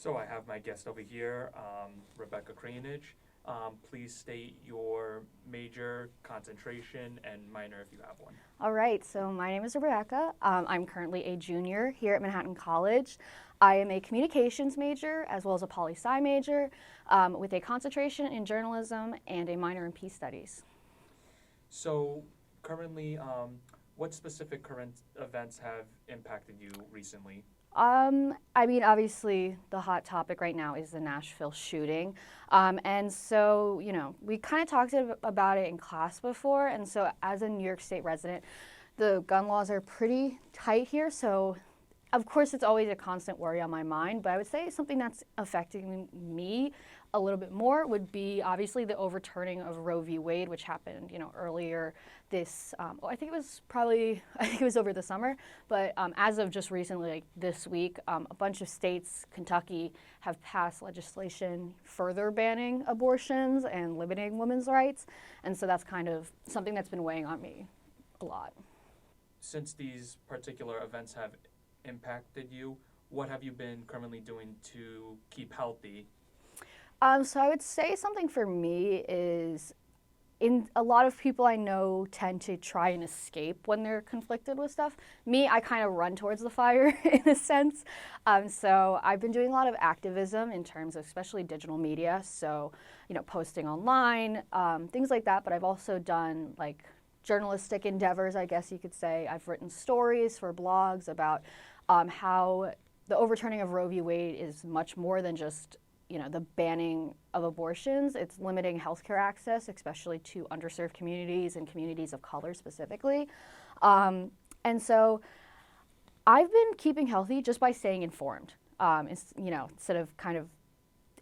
So I have my guest over here, Rebecca Cranage. Please state your major, concentration, and minor if you have one. All right, so my name is Rebecca. I'm currently a junior here at Manhattan College. I am a communications major as well as a poli-sci major with a concentration in journalism and a minor in peace studies. So currently, what specific current events have impacted you recently? Obviously, the hot topic right now is the Nashville shooting. And so, we kind of talked about it in class before. And so, as a New York State resident, the gun laws are pretty tight here. So, of course, it's always a constant worry on my mind. But I would say something that's affecting me a little bit more would be obviously the overturning of Roe v. Wade, which happened, earlier this. I think it was over the summer. But as of just recently, like this week, a bunch of states, Kentucky, have passed legislation further banning abortions and limiting women's rights. And so that's kind of something that's been weighing on me a lot. Since these particular events have impacted you, what have you been currently doing to keep healthy? So I would say something for me is a lot of people I know tend to try and escape when they're conflicted with stuff. Me, I kind of run towards the fire in a sense. So I've been doing a lot of activism in terms of especially digital media. So, posting online, things like that. But I've also done like journalistic endeavors, I guess you could say. I've written stories for blogs about how the overturning of Roe v. Wade is much more than just the banning of abortions. It's limiting healthcare access, especially to underserved communities and communities of color specifically. And so I've been keeping healthy just by staying informed. Instead of kind of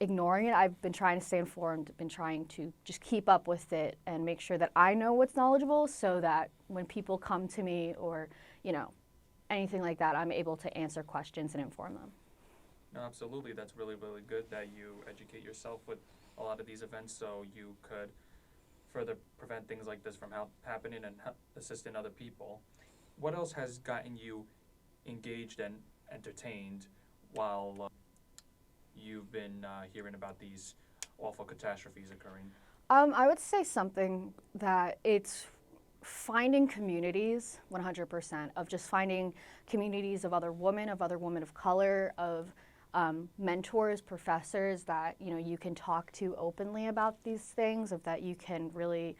ignoring it, I've been trying to stay informed, been trying to just keep up with it and make sure that I know what's knowledgeable so that when people come to me or, anything like that, I'm able to answer questions and inform them. No, absolutely. That's really, really good that you educate yourself with a lot of these events so you could further prevent things like this from happening and assisting other people. What else has gotten you engaged and entertained while you've been hearing about these awful catastrophes occurring? I would say something that it's finding communities 100% of just finding communities of other women of color, of mentors, professors that you can talk to openly about these things, of that you can really,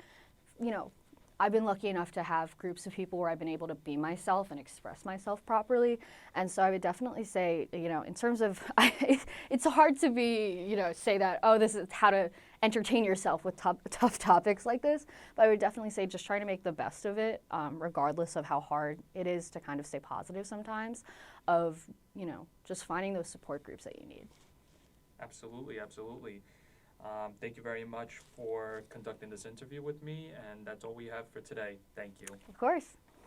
I've been lucky enough to have groups of people where I've been able to be myself and express myself properly. And so I would definitely say, in terms of, it's hard to be, say that, oh, this is how to entertain yourself with tough topics like this. But I would definitely say just try to make the best of it, regardless of how hard it is to kind of stay positive sometimes, of, just finding those support groups that you need. Absolutely, absolutely. Thank you very much for conducting this interview with me, and that's all we have for today. Thank you. Of course.